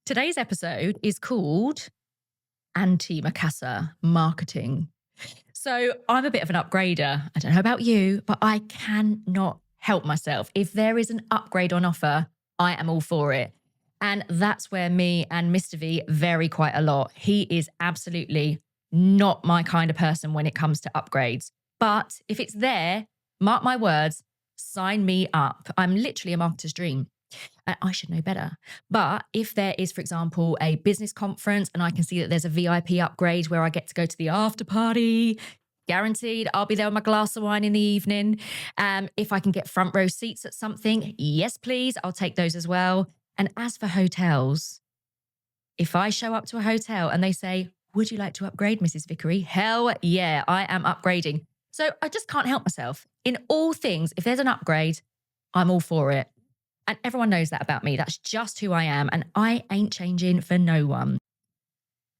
Today's episode is called Antimacassar Marketing. So I'm a bit of an upgrader. I don't know about you, but I cannot help myself. If there is an upgrade on offer, I am all for it. And that's where me and Mr. V vary quite a lot. He is absolutely not my kind of person when it comes to upgrades. But if it's there, mark my words, sign me up. I'm literally a marketer's dream. I should know better. But if there is, for example, a business conference and I can see that there's a VIP upgrade where I get to go to the after party, guaranteed I'll be there with my glass of wine in the evening. If I can get front row seats at something, yes, please, I'll take those as well. And as for hotels, if I show up to a hotel and they say, would you like to upgrade, Mrs. Vickery? Hell yeah, I am upgrading. So I just can't help myself. In all things, if there's an upgrade, I'm all for it. And everyone knows that about me. That's just who I am. And I ain't changing for no one.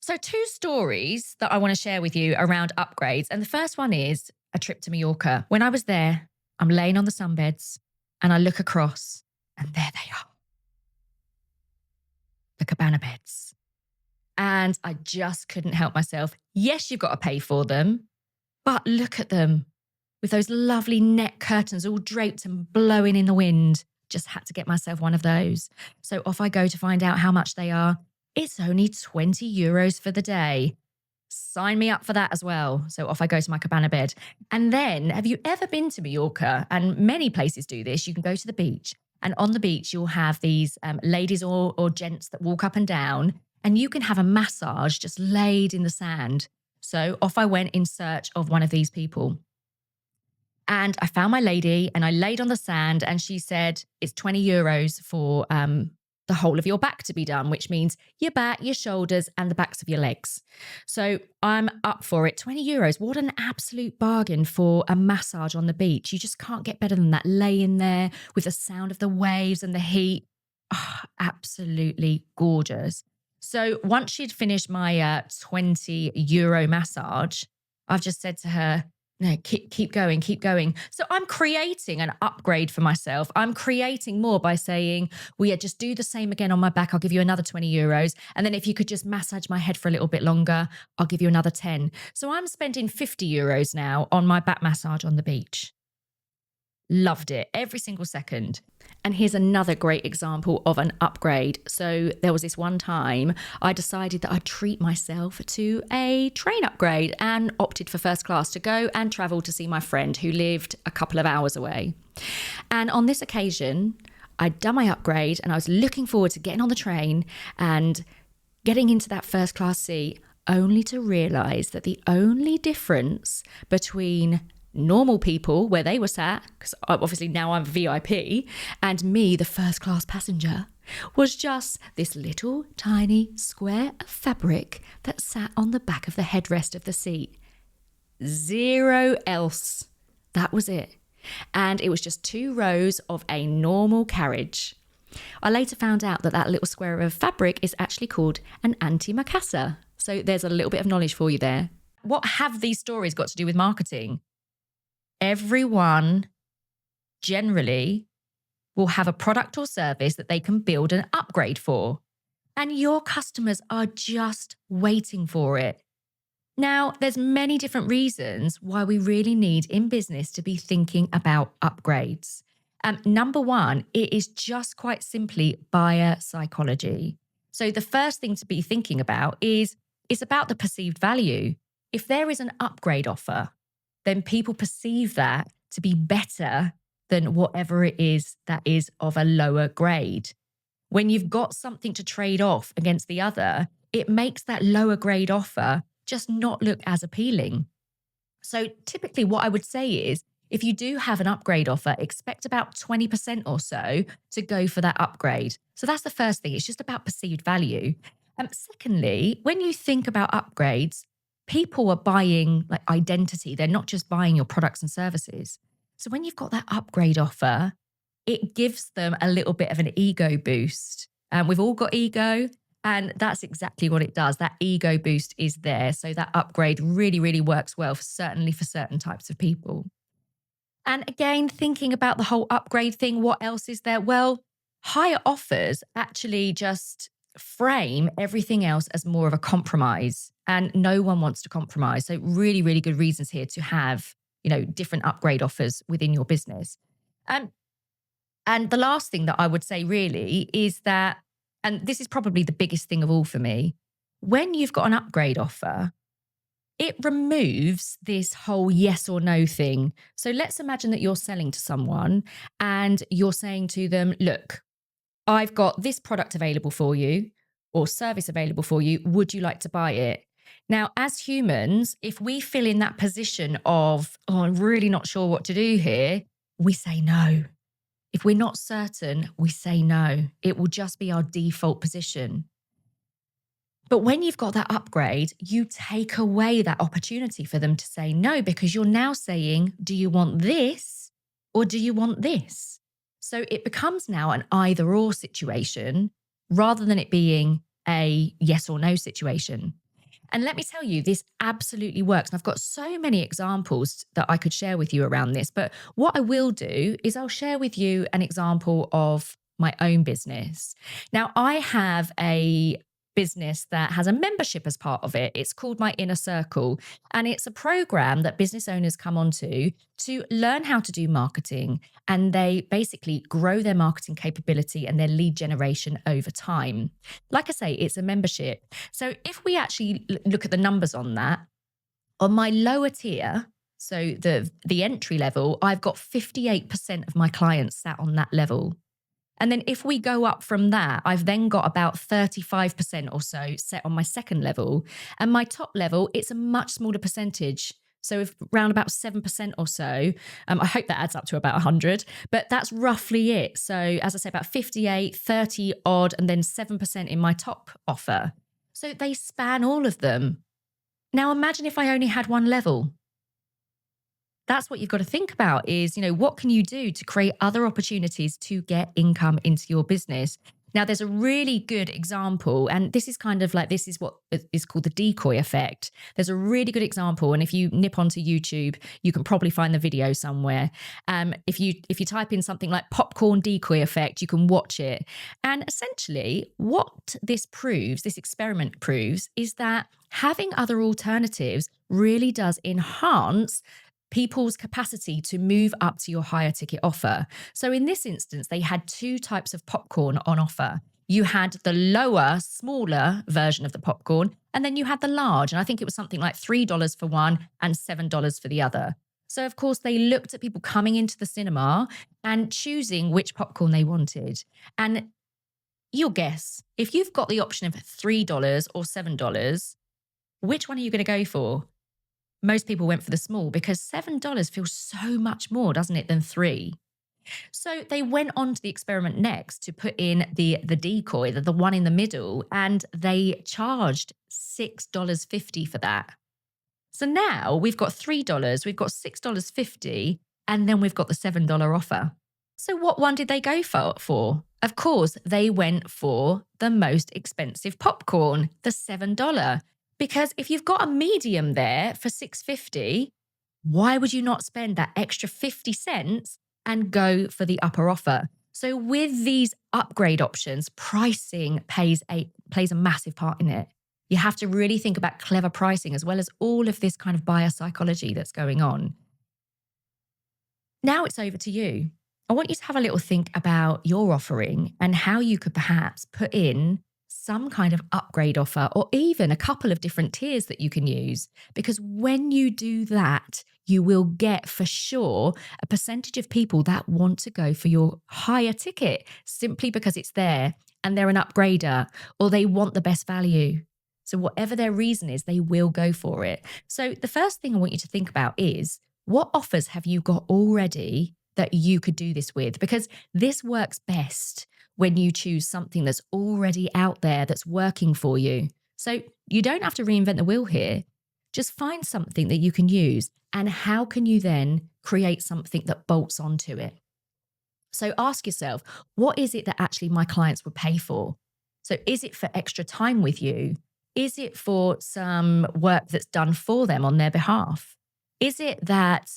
So 2 stories that I want to share with you around upgrades. And the first one is a trip to Mallorca. When I was there, I'm laying on the sunbeds and I look across and there they are. The cabana beds. And I just couldn't help myself. Yes, you've got to pay for them, but look at them with those lovely net curtains all draped and blowing in the wind. Just had to get myself one of those. So off I go to find out how much they are. It's only 20 euros for the day. Sign me up for that as well. So off I go to my cabana bed. And then, have you ever been to Mallorca? And many places do this. You can go to the beach. And on the beach, you'll have these ladies or gents that walk up and down. And you can have a massage just laid in the sand. So off I went in search of one of these people. And I found my lady and I laid on the sand and she said, it's 20 euros for the whole of your back to be done, which means your back, your shoulders and the backs of your legs. So I'm up for it. 20 euros. What an absolute bargain for a massage on the beach. You just can't get better than that. Laying there with the sound of the waves and the heat. Oh, absolutely gorgeous. So once she'd finished my 20 euro massage, I've just said to her, no, keep going, keep going. So I'm creating an upgrade for myself. I'm creating more by saying, well, yeah, just do the same again on my back. I'll give you another 20 euros. And then if you could just massage my head for a little bit longer, I'll give you another 10. So I'm spending 50 euros now on my back massage on the beach. Loved it every single second. And here's another great example of an upgrade. So there was this one time I decided that I'd treat myself to a train upgrade and opted for first class to go and travel to see my friend who lived a couple of hours away. And on this occasion, I'd done my upgrade and I was looking forward to getting on the train and getting into that first class seat, only to realise that the only difference between normal people where they were sat, because obviously now I'm VIP, and me, the first class passenger, was just this little tiny square of fabric that sat on the back of the headrest of the seat. Zero else. That was it. And it was just 2 rows of a normal carriage. I later found out that that little square of fabric is actually called an antimacassar. So there's a little bit of knowledge for you there. What have these stories got to do with marketing? Everyone generally will have a product or service that they can build an upgrade for. And your customers are just waiting for it. Now, there's many different reasons why we really need in business to be thinking about upgrades. Number one, it is just quite simply buyer psychology. So the first thing to be thinking about is it's about the perceived value. If there is an upgrade offer, then people perceive that to be better than whatever it is that is of a lower grade. When you've got something to trade off against the other, it makes that lower grade offer just not look as appealing. So typically what I would say is, if you do have an upgrade offer, expect about 20% or so to go for that upgrade. So that's the first thing. It's just about perceived value. Secondly, when you think about upgrades, people are buying like identity. They're not just buying your products and services. So when you've got that upgrade offer, it gives them a little bit of an ego boost. We've all got ego, and that's exactly what it does. That ego boost is there. So that upgrade really, really works well, certainly for certain types of people. And again, thinking about the whole upgrade thing, what else is there? Well, higher offers actually just frame everything else as more of a compromise. And no one wants to compromise. So really, really good reasons here to have, different upgrade offers within your business. Um, and the last thing that I would say really is that, and this is probably the biggest thing of all for me, when you've got an upgrade offer, it removes this whole yes or no thing. So let's imagine that you're selling to someone and you're saying to them, look, I've got this product available for you or service available for you. Would you like to buy it? Now, as humans, if we feel in that position of, oh, I'm really not sure what to do here, we say no. If we're not certain, we say no. It will just be our default position. But when you've got that upgrade, you take away that opportunity for them to say no, because you're now saying, do you want this or do you want this? So it becomes now an either or situation rather than it being a yes or no situation. And let me tell you, this absolutely works. And I've got so many examples that I could share with you around this. But what I will do is I'll share with you an example of my own business. Now, I have a business that has a membership as part of it. It's called My Inner Circle, and it's a program that business owners come onto to learn how to do marketing, and they basically grow their marketing capability and their lead generation over time. Like I say, it's a membership. So if we actually look at the numbers on that, on my lower tier, so the entry level, I've got 58% of my clients sat on that level. And then if we go up from that, I've then got about 35% or so set on my second level. And my top level, it's a much smaller percentage. So if around about 7% or so, I hope that adds up to about 100, but that's roughly it. So as I say, about 58, 30 odd, and then 7% in my top offer. So they span all of them. Now imagine if I only had one level. That's what you've got to think about is, what can you do to create other opportunities to get income into your business? Now, there's a really good example, and this is this is what is called the decoy effect. There's a really good example, and if you nip onto YouTube, you can probably find the video somewhere. If you type in something like popcorn decoy effect, you can watch it. And essentially, what this experiment proves, is that having other alternatives really does enhance people's capacity to move up to your higher ticket offer. So in this instance, they had two types of popcorn on offer. You had the lower, smaller version of the popcorn, and then you had the large. And I think it was something like $3 for one and $7 for the other. So of course, they looked at people coming into the cinema and choosing which popcorn they wanted. And you'll guess, if you've got the option of $3 or $7, which one are you going to go for? Most people went for the small because $7 feels so much more, doesn't it, than $3. So they went on to the experiment next to put in the decoy, the one in the middle, and they charged $6.50 for that. So now we've got $3, we've got $6.50, and then we've got the $7 offer. So what one did they go for? Of course, they went for the most expensive popcorn, the $7. Because if you've got a medium there for $6.50, why would you not spend that extra 50 cents and go for the upper offer? So with these upgrade options, pricing plays a massive part in it. You have to really think about clever pricing as well as all of this kind of buyer psychology that's going on. Now it's over to you. I want you to have a little think about your offering and how you could perhaps put in some kind of upgrade offer or even a couple of different tiers that you can use. Because when you do that, you will get for sure a percentage of people that want to go for your higher ticket simply because it's there and they're an upgrader or they want the best value. So whatever their reason is, they will go for it. So the first thing I want you to think about is, what offers have you got already that you could do this with? Because this works best when you choose something that's already out there that's working for you. So you don't have to reinvent the wheel here. Just find something that you can use. And how can you then create something that bolts onto it? So ask yourself, what is it that actually my clients would pay for? So is it for extra time with you? Is it for some work that's done for them on their behalf? Is it that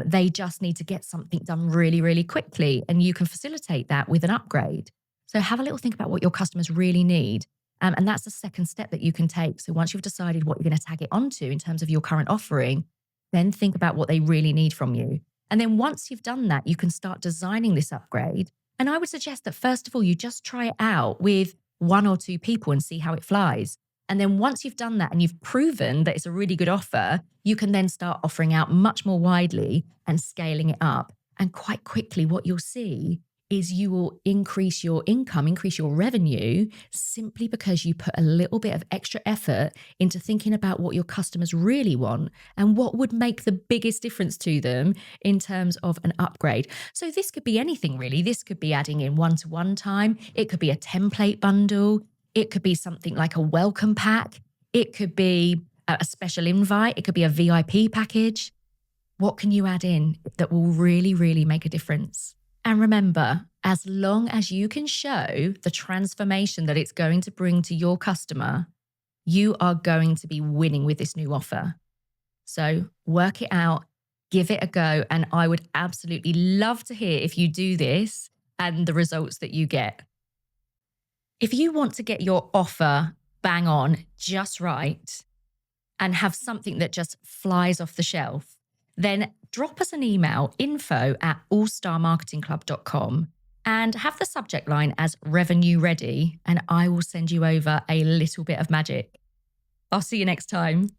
they just need to get something done really, really quickly and you can facilitate that with an upgrade? So have a little think about what your customers really need. And that's the second step that you can take. So once you've decided what you're going to tag it onto in terms of your current offering, then think about what they really need from you. And then once you've done that, you can start designing this upgrade. And I would suggest that first of all, you just try it out with one or two people and see how it flies. And then once you've done that and you've proven that it's a really good offer, you can then start offering out much more widely and scaling it up. And quite quickly, what you'll see is you will increase your income, increase your revenue, simply because you put a little bit of extra effort into thinking about what your customers really want and what would make the biggest difference to them in terms of an upgrade. So this could be anything really. This could be adding in one-to-one time. It could be a template bundle. It could be something like a welcome pack. It could be a special invite. It could be a VIP package. What can you add in that will really, really make a difference? And remember, as long as you can show the transformation that it's going to bring to your customer, you are going to be winning with this new offer. So work it out, give it a go. And I would absolutely love to hear if you do this and the results that you get. If you want to get your offer bang on just right and have something that just flies off the shelf, then drop us an email, info@allstarmarketingclub.com, and have the subject line as revenue ready, and I will send you over a little bit of magic. I'll see you next time.